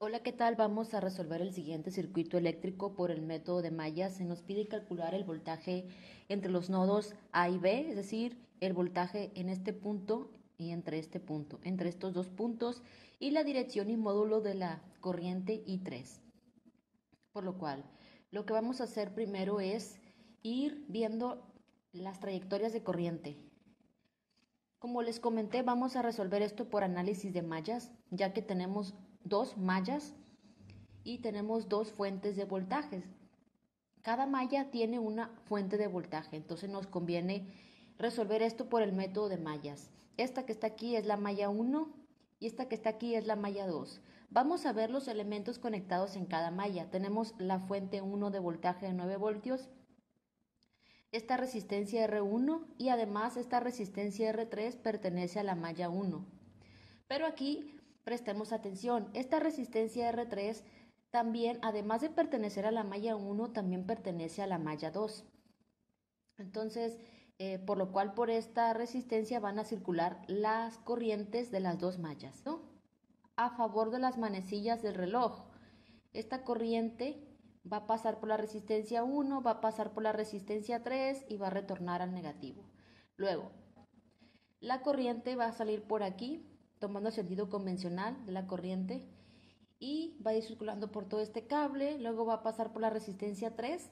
Hola, ¿qué tal? Vamos a resolver el siguiente circuito eléctrico por el método de mallas. Se nos pide calcular el voltaje entre los nodos A y B, es decir, el voltaje en este punto y entre este punto, entre estos dos puntos, y la dirección y módulo de la corriente I3. Por lo cual, lo que vamos a hacer primero es ir viendo las trayectorias de corriente. Como les comenté, vamos a resolver esto por análisis de mallas, ya que tenemos dos mallas y tenemos dos fuentes de voltajes. Cada malla tiene una fuente de voltaje, entonces nos conviene resolver esto por el método de mallas. Esta que está aquí es la malla 1 y esta que está aquí es la malla 2. Vamos a ver los elementos conectados en cada malla. Tenemos la fuente 1 de voltaje de 9 voltios, esta resistencia R1 y además esta resistencia R3 pertenece a la malla 1. Pero aquí prestemos atención, esta resistencia R3 también, además de pertenecer a la malla 1, también pertenece a la malla 2. Entonces, por lo cual por esta resistencia van a circular las corrientes de las dos mallas, ¿no? A favor de las manecillas del reloj. Esta corriente va a pasar por la resistencia 1, va a pasar por la resistencia 3 y va a retornar al negativo. Luego, la corriente va a salir por aquí, tomando sentido convencional de la corriente, y va a ir circulando por todo este cable, luego va a pasar por la resistencia 3,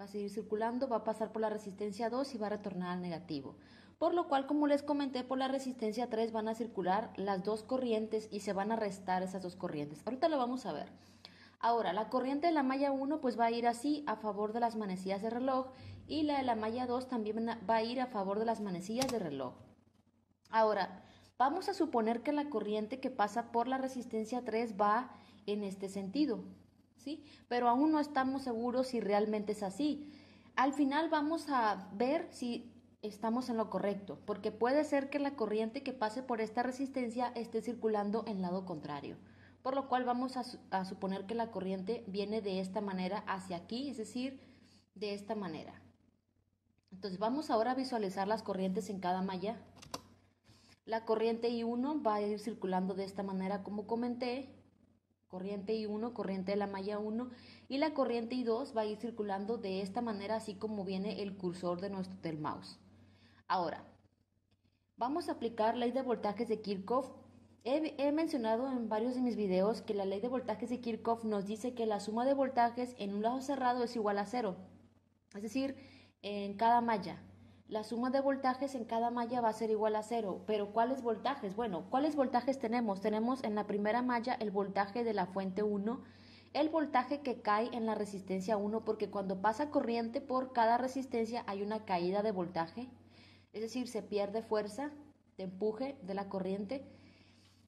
va a seguir circulando, va a pasar por la resistencia 2 y va a retornar al negativo. Por lo cual, como les comenté, por la resistencia 3 van a circular las dos corrientes y se van a restar esas dos corrientes. Ahorita lo vamos a ver. Ahora, la corriente de la malla 1 pues va a ir así a favor de las manecillas de reloj y la de la malla 2 también va a ir a favor de las manecillas de reloj. Ahora, vamos a suponer que la corriente que pasa por la resistencia 3 va en este sentido, ¿sí? Pero aún no estamos seguros si realmente es así. Al final vamos a ver si estamos en lo correcto, porque puede ser que la corriente que pase por esta resistencia esté circulando en lado contrario. Por lo cual vamos a suponer que la corriente viene de esta manera hacia aquí, es decir, de esta manera. Entonces vamos ahora a visualizar las corrientes en cada malla. La corriente I1 va a ir circulando de esta manera como comenté, corriente I1, corriente de la malla 1, y la corriente I2 va a ir circulando de esta manera así como viene el cursor del mouse. Ahora, vamos a aplicar ley de voltajes de Kirchhoff. He mencionado en varios de mis videos que la ley de voltajes de Kirchhoff nos dice que la suma de voltajes en un lado cerrado es igual a cero, es decir, en cada malla. La suma de voltajes en cada malla va a ser igual a cero, pero ¿cuáles voltajes? Bueno, ¿cuáles voltajes tenemos? Tenemos en la primera malla el voltaje de la fuente 1, el voltaje que cae en la resistencia 1, porque cuando pasa corriente por cada resistencia hay una caída de voltaje, es decir, se pierde fuerza de empuje de la corriente.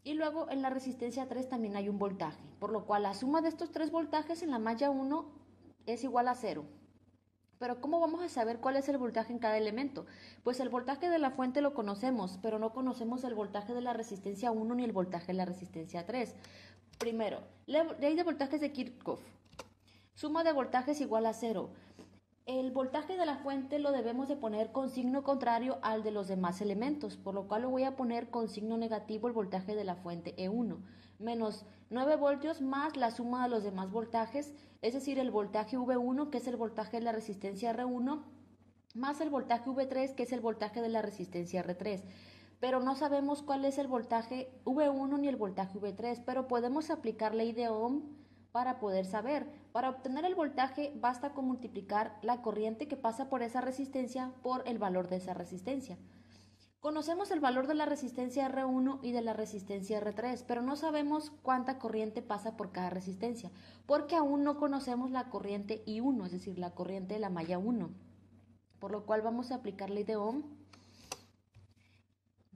Y luego en la resistencia 3 también hay un voltaje, por lo cual la suma de estos tres voltajes en la malla 1 es igual a cero. Pero ¿cómo vamos a saber cuál es el voltaje en cada elemento? Pues el voltaje de la fuente lo conocemos, pero no conocemos el voltaje de la resistencia 1 ni el voltaje de la resistencia 3. Primero, ley de voltajes de Kirchhoff. Suma de voltajes igual a cero. El voltaje de la fuente lo debemos de poner con signo contrario al de los demás elementos, por lo cual lo voy a poner con signo negativo el voltaje de la fuente E1, menos 9 voltios más la suma de los demás voltajes, es decir, el voltaje V1, que es el voltaje de la resistencia R1, más el voltaje V3, que es el voltaje de la resistencia R3. Pero no sabemos cuál es el voltaje V1 ni el voltaje V3, pero podemos aplicar ley de Ohm para poder saber. Para obtener el voltaje basta con multiplicar la corriente que pasa por esa resistencia por el valor de esa resistencia. Conocemos el valor de la resistencia R1 y de la resistencia R3, pero no sabemos cuánta corriente pasa por cada resistencia, porque aún no conocemos la corriente I1, es decir, la corriente de la malla 1. Por lo cual vamos a aplicar ley de Ohm.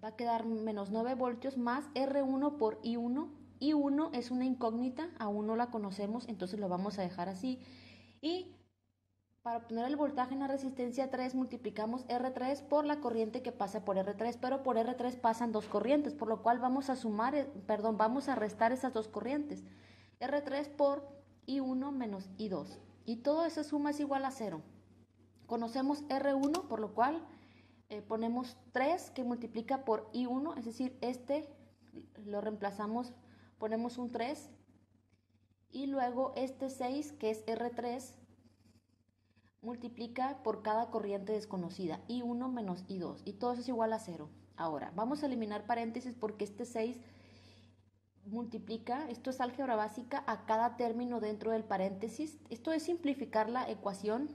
Va a quedar menos 9 voltios más R1 por I1. I1 es una incógnita, aún no la conocemos, entonces lo vamos a dejar así. Y para obtener el voltaje en la resistencia 3 multiplicamos R3 por la corriente que pasa por R3, pero por R3 pasan dos corrientes, por lo cual vamos a vamos a restar esas dos corrientes. R3 por I1 menos I2. Y toda esa suma es igual a cero. Conocemos R1, por lo cual ponemos 3 que multiplica por I1, es decir, este lo reemplazamos ponemos un 3 y luego este 6 que es R3 multiplica por cada corriente desconocida, I1 menos I2, y todo eso es igual a 0. Ahora, vamos a eliminar paréntesis porque este 6 multiplica, esto es álgebra básica, a cada término dentro del paréntesis. Esto es simplificar la ecuación.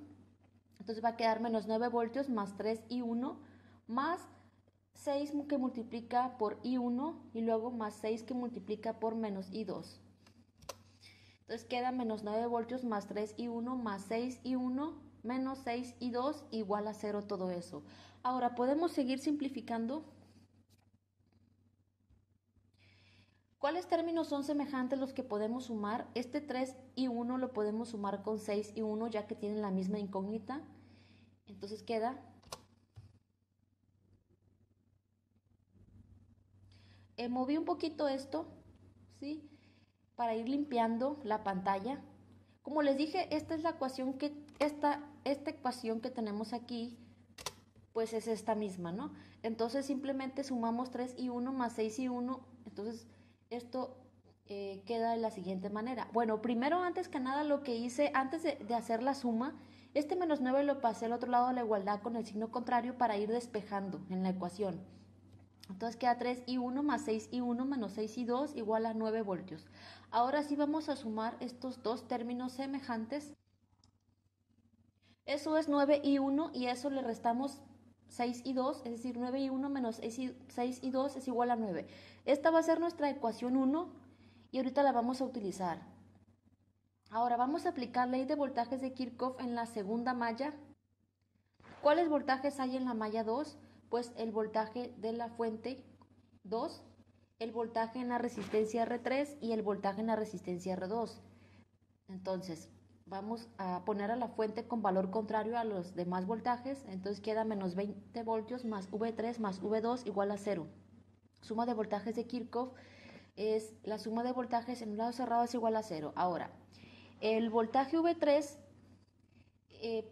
Entonces va a quedar menos 9 voltios más 3 I1 más 6 que multiplica por I1 y luego más 6 que multiplica por menos I2. Entonces queda menos 9 voltios más 3I1 más 6I1 menos 6I2 igual a 0 todo eso. Ahora podemos seguir simplificando. ¿Cuáles términos son semejantes los que podemos sumar? Este 3I1 lo podemos sumar con 6I1 ya que tienen la misma incógnita. Entonces queda moví un poquito esto, ¿sí? Para ir limpiando la pantalla. Como les dije, esta es la ecuación esta ecuación que tenemos aquí, pues es esta misma, ¿no? Entonces simplemente sumamos 3I1 más 6I1, entonces esto queda de la siguiente manera. Bueno, primero, antes que nada, lo que hice antes de hacer la suma, este menos 9 lo pasé al otro lado de la igualdad con el signo contrario para ir despejando en la ecuación. Entonces queda 3I1 más 6I1 menos 6I2 igual a 9 voltios. Ahora sí vamos a sumar estos dos términos semejantes. Eso es 9I1 y eso le restamos 6I2, es decir, 9I1 menos 6I2 es igual a 9. Esta va a ser nuestra ecuación 1 y ahorita la vamos a utilizar. Ahora vamos a aplicar ley de voltajes de Kirchhoff en la segunda malla. ¿Cuáles voltajes hay en la malla 2? Pues el voltaje de la fuente 2, el voltaje en la resistencia R3 y el voltaje en la resistencia R2. Entonces, vamos a poner a la fuente con valor contrario a los demás voltajes. Entonces queda menos 20 voltios más V3 más V2 igual a 0. Suma de voltajes de Kirchhoff es la suma de voltajes en un lado cerrado es igual a 0. Ahora, el voltaje V3,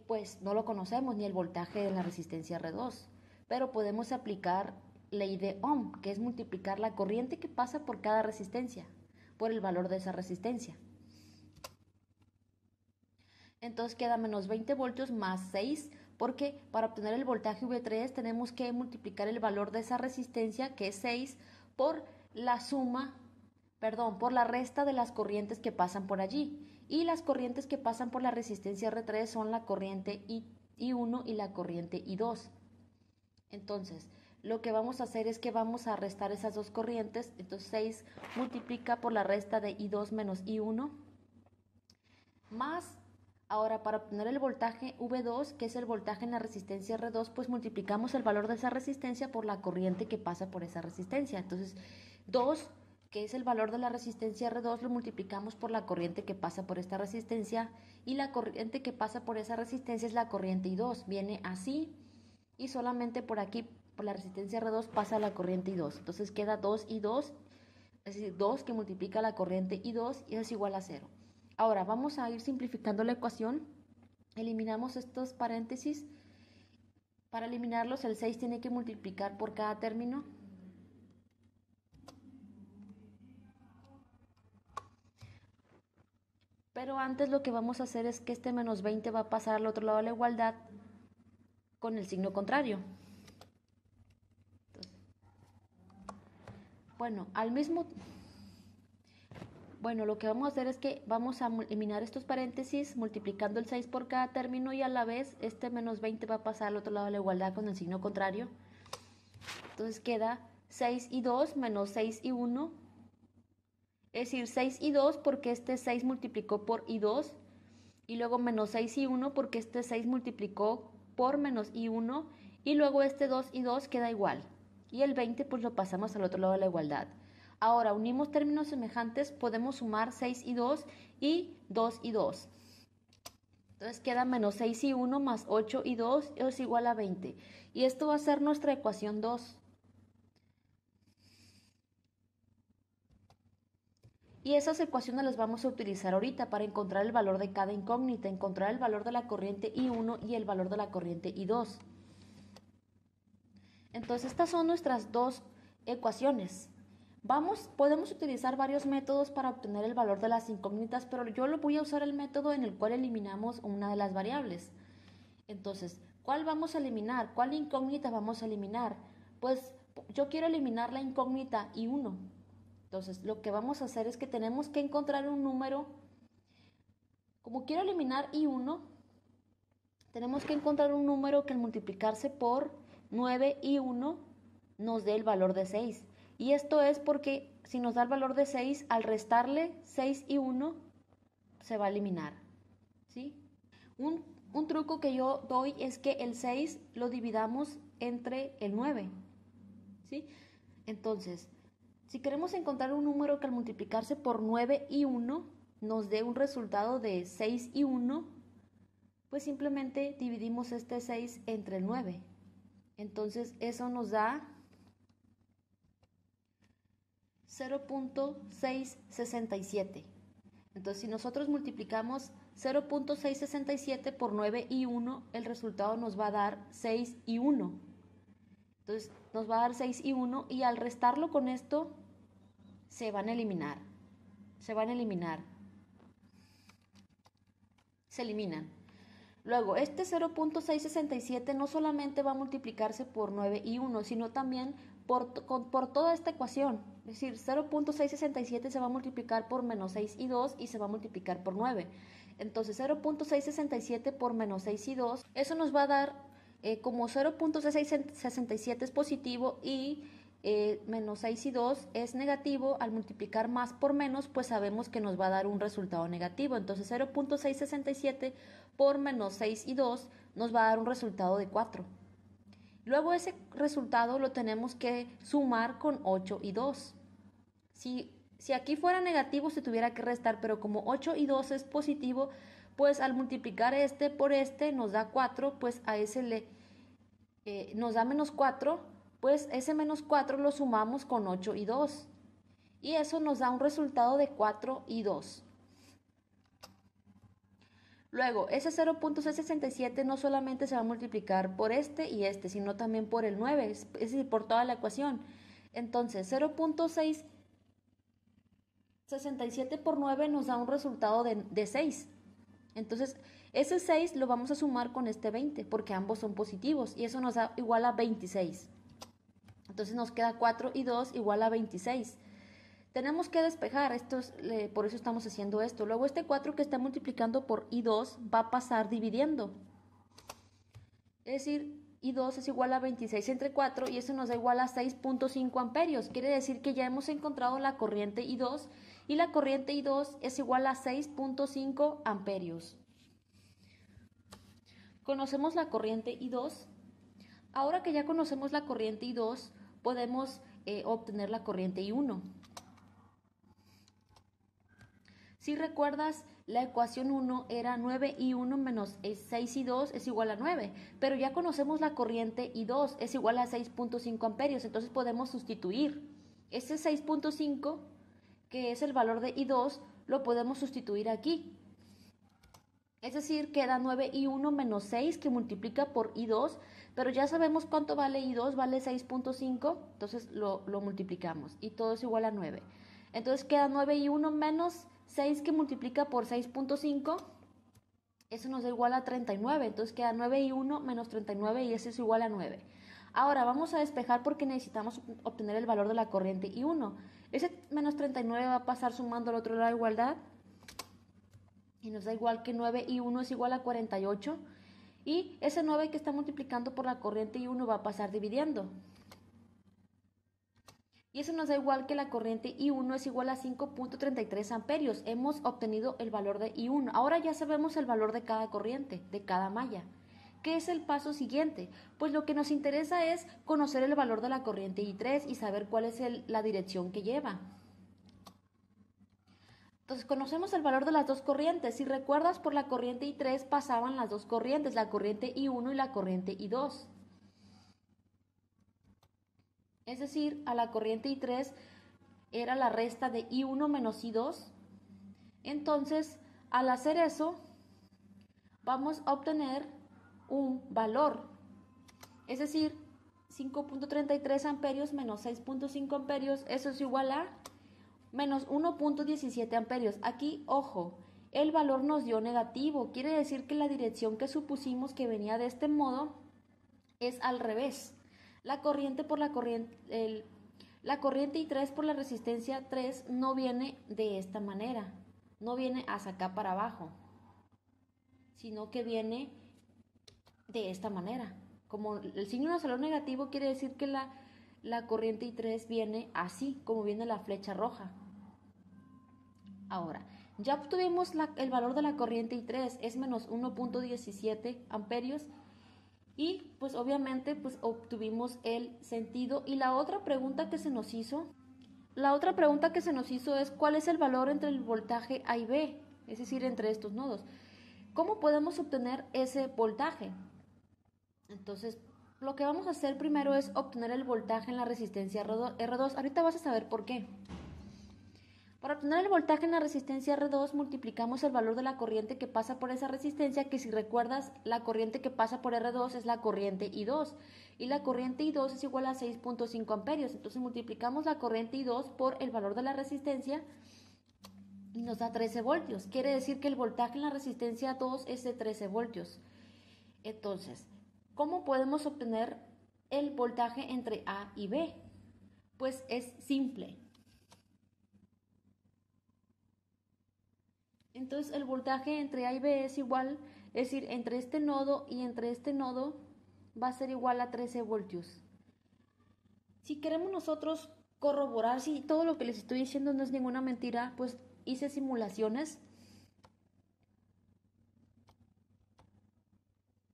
pues no lo conocemos, ni el voltaje de la resistencia R2. Pero podemos aplicar ley de Ohm, que es multiplicar la corriente que pasa por cada resistencia, por el valor de esa resistencia. Entonces queda menos 20 voltios más 6, porque para obtener el voltaje V3 tenemos que multiplicar el valor de esa resistencia, que es 6, por la por la resta de las corrientes que pasan por allí. Y las corrientes que pasan por la resistencia R3 son la corriente I1 y la corriente I2. Entonces, lo que vamos a hacer es que vamos a restar esas dos corrientes. Entonces 6 multiplica por la resta de I2 menos I1 más, ahora para obtener el voltaje V2, que es el voltaje en la resistencia R2, pues multiplicamos el valor de esa resistencia por la corriente que pasa por esa resistencia. Entonces 2, que es el valor de la resistencia R2, lo multiplicamos por la corriente que pasa por esta resistencia, y la corriente que pasa por esa resistencia es la corriente I2. Viene así. Y solamente por aquí, por la resistencia R2, pasa la corriente I2. Entonces queda 2 y 2, es decir, 2 que multiplica la corriente I2 y es igual a 0. Ahora vamos a ir simplificando la ecuación. Eliminamos estos paréntesis. Para eliminarlos, el 6 tiene que multiplicar por cada término. Pero antes lo que vamos a hacer es que este menos 20 va a pasar al otro lado de la igualdad con el signo contrario. Entonces, bueno, lo que vamos a hacer es que vamos a eliminar estos paréntesis multiplicando el 6 por cada término, y a la vez este menos 20 va a pasar al otro lado de la igualdad con el signo contrario. Entonces queda 6 y 2 menos 6 y 1, es decir, 6 y 2 porque este 6 multiplicó por I2, y luego menos 6 y 1 porque este 6 multiplicó por menos I1, y luego este 2 y 2 queda igual, y el 20 pues lo pasamos al otro lado de la igualdad. Ahora unimos términos semejantes, podemos sumar 6 y 2 y 2 y 2. Entonces queda menos 6 y 1 más 8 y 2 es igual a 20. Y esto va a ser nuestra ecuación 2. Y esas ecuaciones las vamos a utilizar ahorita para encontrar el valor de cada incógnita, encontrar el valor de la corriente I1 y el valor de la corriente I2. Entonces estas son nuestras dos ecuaciones. Podemos utilizar varios métodos para obtener el valor de las incógnitas, pero yo lo voy a usar el método en el cual eliminamos una de las variables. Entonces, ¿cuál vamos a eliminar? ¿Cuál incógnita vamos a eliminar? Pues yo quiero eliminar la incógnita i1. Entonces, lo que vamos a hacer es que tenemos que encontrar un número. Como quiero eliminar i1, tenemos que encontrar un número que al multiplicarse por 9 i1 nos dé el valor de 6. Y esto es porque si nos da el valor de 6, al restarle 6 y 1, se va a eliminar. ¿Sí? Un truco que yo doy es que el 6 lo dividamos entre el 9. ¿Sí? Entonces, si queremos encontrar un número que al multiplicarse por 9 y 1 nos dé un resultado de 6 y 1, pues simplemente dividimos este 6 entre el 9. Entonces, eso nos da 0.667. Entonces, si nosotros multiplicamos 0.667 por 9 y 1, el resultado nos va a dar 6 y 1. Entonces, nos va a dar 6 y 1 y al restarlo con esto, se van a eliminar. Se eliminan. Luego, este 0.667 no solamente va a multiplicarse por 9 y 1, sino también por toda esta ecuación. Es decir, 0.667 se va a multiplicar por menos 6 y 2 y se va a multiplicar por 9. Entonces, 0.667 por menos 6 y 2, eso nos va a dar como 0.667 es positivo y menos 6 y 2 es negativo. Al multiplicar más por menos, pues sabemos que nos va a dar un resultado negativo. Entonces 0.667 por menos 6 y 2 nos va a dar un resultado de 4. Luego ese resultado lo tenemos que sumar con 8 y 2. Si aquí fuera negativo se tuviera que restar, pero como 8 y 2 es positivo, pues al multiplicar este por este nos da 4, pues a ese nos da menos 4, pues ese menos 4 lo sumamos con 8 y 2. Y eso nos da un resultado de 4 y 2. Luego, ese 0.667 no solamente se va a multiplicar por este y este, sino también por el 9, es decir, por toda la ecuación. Entonces, 0.667 por 9 nos da un resultado de 6. Entonces, ese 6 lo vamos a sumar con este 20, porque ambos son positivos, y eso nos da igual a 26. Entonces nos queda 4 y 2 igual a 26. Tenemos que despejar, por eso estamos haciendo esto. Luego este 4 que está multiplicando por i2 va a pasar dividiendo. Es decir, i2 es igual a 26 entre 4 y eso nos da igual a 6.5 amperios. Quiere decir que ya hemos encontrado la corriente i2 y la corriente i2 es igual a 6.5 amperios. Conocemos la corriente i2. Ahora que ya conocemos la corriente i2, podemos obtener la corriente i1. Si recuerdas, la ecuación 1 era 9 y 1 menos 6 y 2 es igual a 9, pero ya conocemos la corriente i2 es igual a 6.5 amperios, entonces podemos sustituir. Ese 6.5, que es el valor de i2, lo podemos sustituir aquí. Es decir, queda 9 y 1 menos 6 que multiplica por i2, pero ya sabemos cuánto vale i2, vale 6.5, entonces lo multiplicamos y todo es igual a 9. Entonces queda 9 y 1 menos 6 que multiplica por 6.5, eso nos da igual a 39, entonces queda 9 y 1 menos 39 y eso es igual a 9. Ahora vamos a despejar porque necesitamos obtener el valor de la corriente i1. Ese menos 39 va a pasar sumando al otro lado de la igualdad y nos da igual que 9 y 1 es igual a 48 y ese 9 que está multiplicando por la corriente i1 va a pasar dividiendo. Y eso nos da igual que la corriente I1 es igual a 5.33 amperios. Hemos obtenido el valor de I1. Ahora ya sabemos el valor de cada corriente, de cada malla. ¿Qué es el paso siguiente? Pues lo que nos interesa es conocer el valor de la corriente I3 y saber cuál es la dirección que lleva. Entonces conocemos el valor de las dos corrientes. Si recuerdas, por la corriente I3 pasaban las dos corrientes, la corriente I1 y la corriente I2. Es decir, a la corriente I3 era la resta de I1 menos I2. Entonces, al hacer eso, vamos a obtener un valor. Es decir, 5.33 amperios menos 6.5 amperios, eso es igual a menos 1.17 amperios. Aquí, ojo, el valor nos dio negativo, quiere decir que la dirección que supusimos que venía de este modo es al revés. La corriente por la corriente, la corriente I3 por la resistencia 3 no viene de esta manera, no viene hacia acá para abajo, sino que viene de esta manera. Como el signo nos salió negativo, quiere decir que la corriente I3 viene así, como viene la flecha roja. Ahora, ya obtuvimos el valor de la corriente I3, es menos 1.17 amperios, y pues obviamente pues obtuvimos el sentido. Y la otra pregunta que se nos hizo, es cuál es el valor entre el voltaje A y B, es decir, entre estos nodos. ¿Cómo podemos obtener ese voltaje? Entonces, lo que vamos a hacer primero es obtener el voltaje en la resistencia R2. Ahorita vas a saber por qué. Para obtener el voltaje en la resistencia R2 multiplicamos el valor de la corriente que pasa por esa resistencia, que si recuerdas, la corriente que pasa por R2 es la corriente I2, y la corriente I2 es igual a 6.5 amperios. Entonces multiplicamos la corriente I2 por el valor de la resistencia y nos da 13 voltios. Quiere decir que el voltaje en la resistencia 2 es de 13 voltios. Entonces, ¿cómo podemos obtener el voltaje entre A y B? Pues es simple. Entonces el voltaje entre A y B es igual, es decir, entre este nodo y entre este nodo va a ser igual a 13 voltios. Si queremos nosotros corroborar si todo lo que les estoy diciendo no es ninguna mentira, pues hice simulaciones.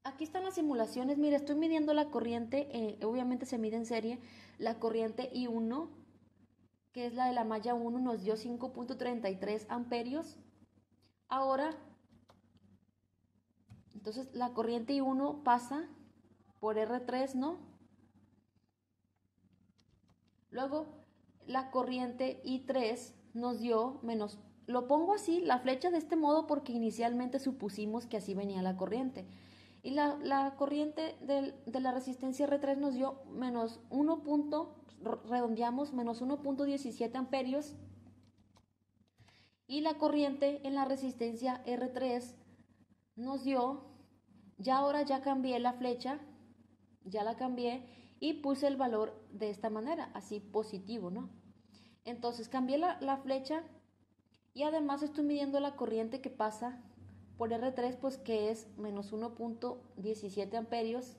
Aquí están las simulaciones. Mira, estoy midiendo la corriente, obviamente se mide en serie, la corriente I1, que es la de la malla 1, nos dio 5.33 amperios. Ahora, entonces la corriente I1 pasa por R3, ¿no? Luego, la corriente I3 nos dio menos, lo pongo así, la flecha de este modo porque inicialmente supusimos que así venía la corriente. Y la corriente de la resistencia R3 nos dio menos 1. Redondeamos, menos 1.17 amperios. Y la corriente en la resistencia R3 nos dio, ya ahora ya cambié la flecha, ya la cambié y puse el valor de esta manera, así positivo, ¿no? Entonces cambié la flecha y además estoy midiendo la corriente que pasa por R3, pues que es menos 1.17 amperios.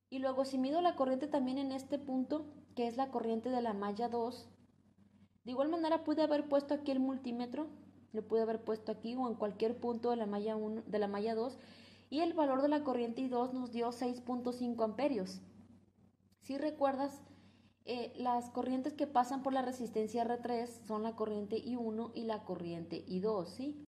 Y luego si mido la corriente también en este punto, que es la corriente de la malla 2, de igual manera pude haber puesto aquí el multímetro, lo pude haber puesto aquí o en cualquier punto de la malla 1, de la malla 2, y el valor de la corriente I2 nos dio 6.5 amperios. Si recuerdas, las corrientes que pasan por la resistencia R3 son la corriente I1 y la corriente I2, ¿sí?